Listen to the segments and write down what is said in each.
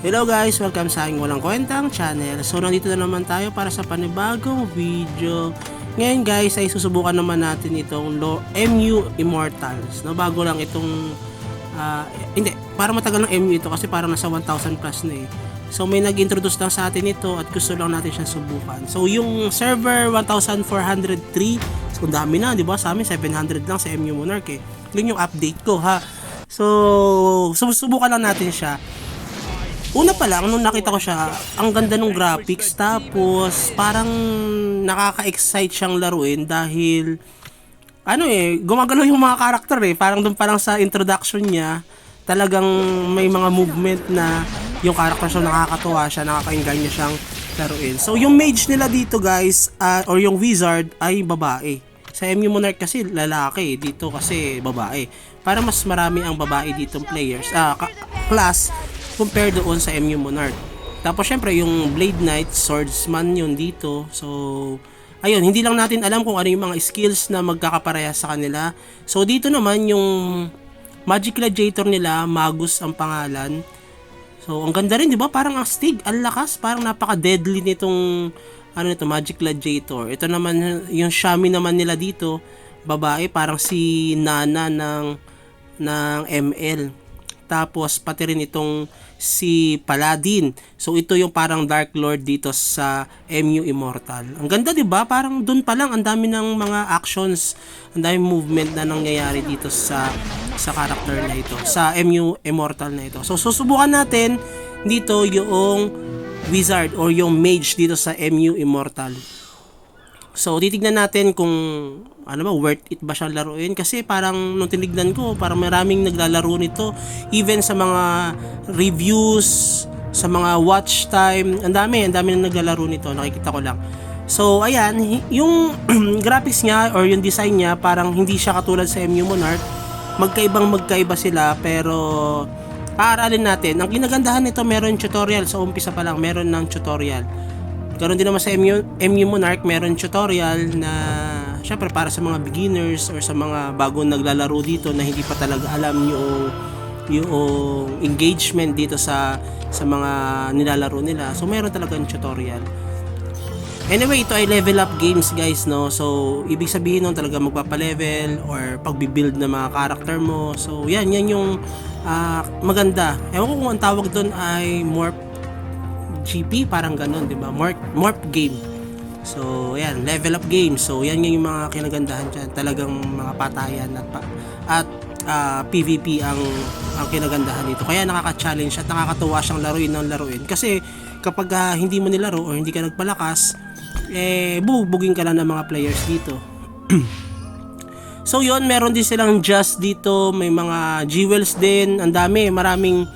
Hello guys! Welcome sa aking walang kwentang channel. So nandito na naman tayo para sa panibagong video. Ngayon guys ay susubukan naman natin itong MU Immortals. No, bago lang itong hindi, para matagal ng MU ito kasi parang nasa 1,000 plus na eh. So may nag-introduce lang sa atin ito at gusto lang natin siyang subukan. So yung server 1,403, so dami na, di ba? Sa amin 700 lang sa MU Monarch eh. Yun yung update ko ha. So susubukan lang natin siya. Una pa lang, nung nakita ko siya, ang ganda ng graphics, tapos parang nakaka-excite siyang laruin dahil gumagalaw yung mga karakter eh. Parang doon pa lang sa introduction niya, talagang may mga movement na yung karakter siya nakakatuwa siya, nakaka-engage siyang laruin. So yung mage nila dito guys, or yung wizard ay babae. Sa MU Monarch kasi lalaki, dito kasi babae. Para mas marami ang babae ditong players, class, compare doon sa MU Monarch. Tapos syempre yung Blade Knight, Swordsman yun dito. So ayun, hindi lang natin alam kung ano yung mga skills na magkakaparehas sa kanila. So dito naman yung Magic Gladiator nila, Magus ang pangalan. So ang ganda rin, 'di ba? Parang ang stig, ang lakas, parang napaka-deadly nitong Magic Gladiator. Ito naman yung Shami naman nila dito, babae, parang si Nana ng ML. Tapos pati rin itong si Paladin. So ito yung parang Dark Lord dito sa MU Immortal. Ang ganda 'di ba? Parang doon pa lang ang dami ng mga actions, ang dami movement na nangyayari dito sa character na ito, sa MU Immortal na ito. So susubukan natin dito yung wizard or yung mage dito sa MU Immortal. So titignan natin kung worth it ba siyang laruin, kasi parang nung tinignan ko parang maraming naglalaro nito, even sa mga reviews, sa mga watch time, ang dami na naglalaro nito, nakikita ko lang. So ayan, yung graphics niya or yung design niya parang hindi siya katulad sa MU Monarch. Magkaiba sila, pero aaralin natin. Ang ginagandahan nito, meron tutorial sa umpisa pa lang, meron ng tutorial. Karon din naman sa MU Monarch, meron tutorial na syempre para sa mga beginners or sa mga bagong naglalaro dito na hindi pa talaga alam yung engagement dito sa mga nilalaro nila. So meron talagang tutorial. Anyway, ito ay level up games guys, no? So ibig sabihin nun talaga magpapa-level or pagbi-build ng mga character mo. So yan yung maganda. Ewan ko kung ang tawag doon ay morph GP, parang ganun, di ba? Morph game. So, ayan, level up game. So, yan yung mga kinagandahan dyan. Talagang mga patayan at PvP ang kinagandahan dito. Kaya nakaka-challenge at nakakatuwa siyang laruin. Kasi kapag hindi mo nilaro or hindi ka nagpalakas, bubugin ka lang ng mga players dito. So, yun, meron din silang just dito. May mga jewels din. Ang dami, maraming.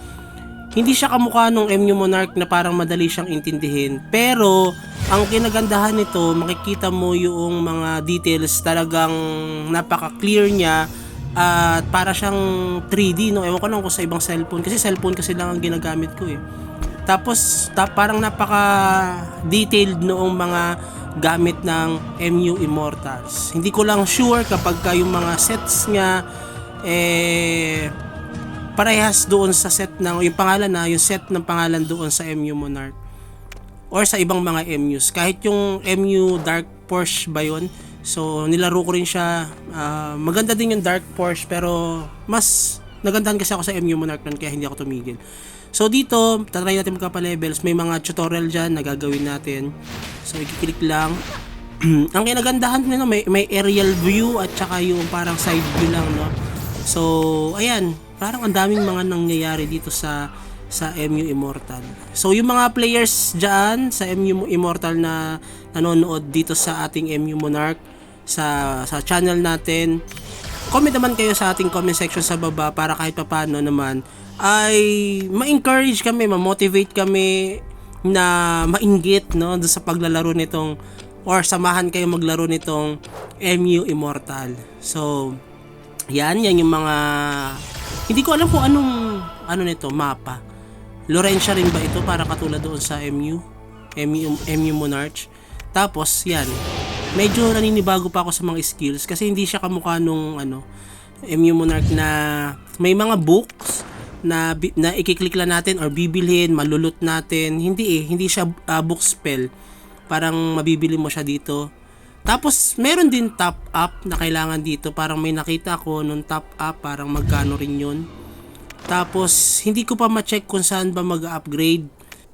Hindi siya kamukha nung MU Monarch na parang madali siyang intindihin. Pero, ang kinagandahan nito, makikita mo yung mga details, talagang napaka-clear niya. At para siyang 3D, no? Ewan ko lang kung sa ibang cellphone. Kasi cellphone kasi lang ang ginagamit ko eh. Tapos, parang napaka-detailed noong mga gamit ng MU Immortals. Hindi ko lang sure kapag yung mga sets nga, parehas doon sa set ng yung pangalan yung set ng pangalan doon sa MU Monarch or sa ibang mga MUs. Kahit yung MU Dark Porsche ba yun? So nilaro ko rin siya. Maganda din yung Dark Porsche, pero mas nagandahan kasi ako sa MU Monarch nun, kaya hindi ako tumigil. So dito, tatry natin magkapa-levels. May mga tutorial dyan na gagawin natin. So i-click lang. Ang kinagandahan nito, may aerial view at saka yung parang side view lang, no? So ayan, parang ang daming mga nangyayari dito sa MU Immortal. So yung mga players dyan sa MU Immortal na nanonood dito sa ating MU Monarch sa channel natin, comment naman kayo sa ating comment section sa baba para kahit papaano naman ay ma-encourage kami, ma-motivate kami na mainggit, no, doon sa paglalaro nitong, or samahan kayo maglaro nitong MU Immortal. So yan yung mga, hindi ko alam kung anong nito, mapa. Lorencia rin ba ito, para katulad doon sa MU Monarch. Tapos yan, medyo naninibago pa ako sa mga skills kasi hindi siya kamukha nung MU Monarch na may mga books na i-click lang natin or bibilhin, malulot natin. Hindi siya book spell. Parang mabibili mo siya dito. Tapos meron din top up na kailangan dito. Parang may nakita ko nung top up, parang magkano rin yun. Tapos hindi ko pa ma-check kung saan ba mag-upgrade.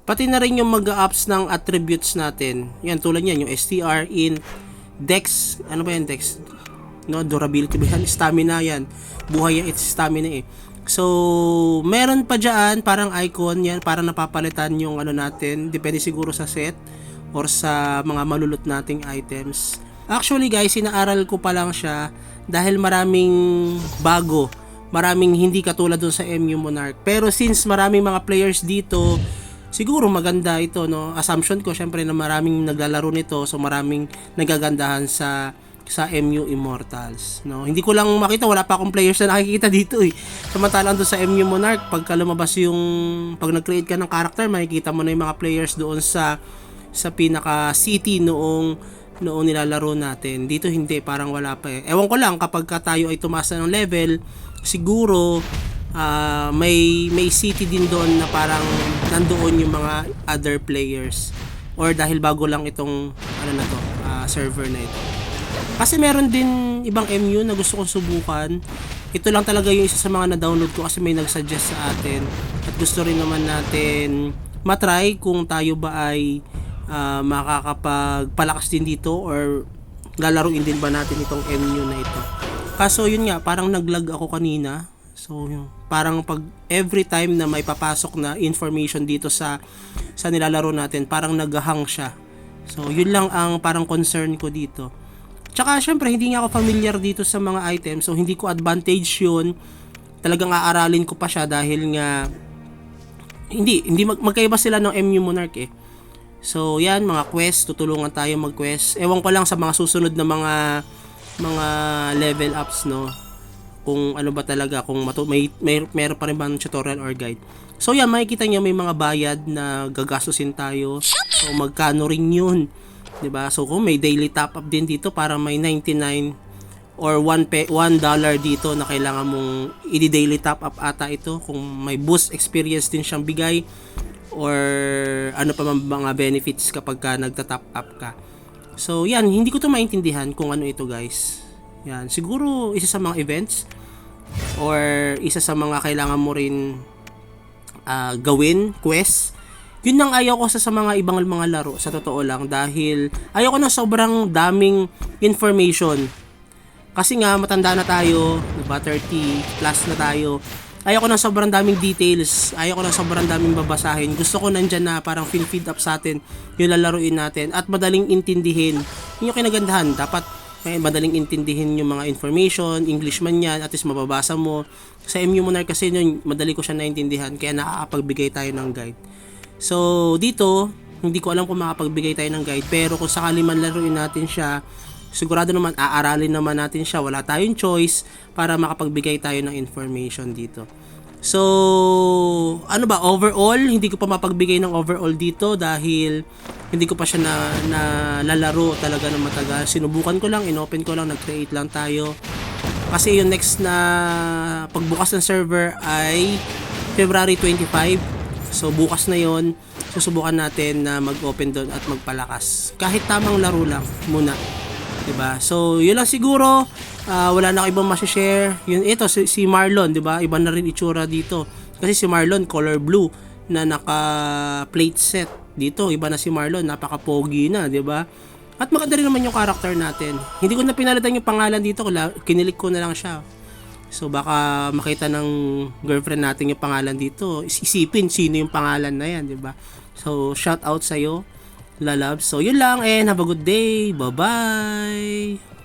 Pati na rin yung mag-ups ng attributes natin. Yan, tulad yan, yung STR, int, dex, ano ba yan, dex? No, durability ba yan? Stamina yan. Buhay yan, it's stamina eh. So, meron pa dyan, parang icon yan, parang napapalitan yung ano natin. Depende siguro sa set or sa mga malulot nating items. Actually guys, inaaral ko pa lang siya dahil maraming bago. Maraming hindi katulad dun sa MU Monarch. Pero since maraming mga players dito, siguro maganda ito, no? Assumption ko syempre na maraming naglalaro nito, so maraming nagagandahan sa MU Immortals, no? Hindi ko lang makita, wala pa akong players na nakikita dito eh. Samantalang doon sa MU Monarch, pagka lumabas pag nag-create ka ng character, makikita mo na yung mga players doon sa pinaka city noong nilalaro natin. Dito hindi, parang wala pa eh. Ewan ko lang kapag tayo ay tumaas na ng level, siguro may city din doon na parang nandoon yung mga other players, or dahil bago lang itong server na ito. Kasi meron din ibang MU na gusto kong subukan. Ito lang talaga yung isa sa mga na-download ko kasi may nag-suggest sa atin at gusto rin naman natin matry kung tayo ba ay makakapagpalakas din dito or lalaruin din ba natin itong MU na ito. Kaso yun nga, parang naglag ako kanina. So parang pag every time na may papasok na information dito sa nilalaro natin, parang naghahang siya. So yun lang ang parang concern ko dito. Tsaka syempre hindi nga ako familiar dito sa mga items, so hindi ko advantage yun. Talagang aaralin ko pa siya dahil nga hindi magkaiba sila ng MU Monarch eh. So yan, mga quest, tutulungan tayo mag-quest. Ewan ko lang sa mga susunod na mga level ups, no, kung ano ba talaga, kung meron pa rin ba ng tutorial or guide. So yan, makikita nyo may mga bayad na gagastusin tayo. So magkano rin yun, 'di ba? So kung may daily top up din dito, para may 99 or $1 dito na kailangan mong i-daily top up ata ito, kung may boost experience din siyang bigay or ano pa mga benefits kapag ka nagta-top up ka. So yan, hindi ko to maintindihan kung ano ito guys. Yan, siguro isa sa mga events or isa sa mga kailangan mo rin gawin, quest. Yun ang ayaw ko sa mga ibang mga laro, sa totoo lang, dahil ayaw ko na sobrang daming information. Kasi nga matanda na tayo, diba, 30 plus na tayo. Ayaw ko na sobrang daming details, ayaw ko na sobrang daming babasahin. Gusto ko nandyan na parang feed up sa atin yung lalaruin natin at madaling intindihin. Yun yung kinagandahan, dapat may madaling intindihin yung mga information, English man yan, at least mababasa mo. Sa MU Monarch kasi yun, madali ko siya naintindihan, kaya nakakapagbigay tayo ng guide. So dito, hindi ko alam kung makapagbigay tayo ng guide, pero kung sakali man laruin natin siya, sigurado naman aaralin naman natin siya, wala tayong choice para makapagbigay tayo ng information dito. So ano ba, overall, hindi ko pa mapagbigay ng overall dito dahil hindi ko pa siya na lalaro talaga ng matagal. Sinubukan ko lang, inopen ko lang, nag-create lang tayo. Kasi yung next na pagbukas ng server ay February 25. So bukas na yon, susubukan natin na mag-open doon at magpalakas. Kahit tamang laro lang muna, 'di ba? So yun lang siguro. Wala na ako ibang ma-share. Yun ito si Marlon, 'di ba? Iba na rin itsura dito. Kasi si Marlon color blue na naka plate set. Dito iba na si Marlon, napaka-pogi na, 'di ba? At maganda rin naman yung character natin. Hindi ko na pinalitan yung pangalan dito, kinilik ko na lang siya. So baka makita ng girlfriend natin yung pangalan dito, isipin sino yung pangalan na yan, 'di ba? So shout out sa iyo, lalabs. So yun lang, and have a good day. Bye-bye.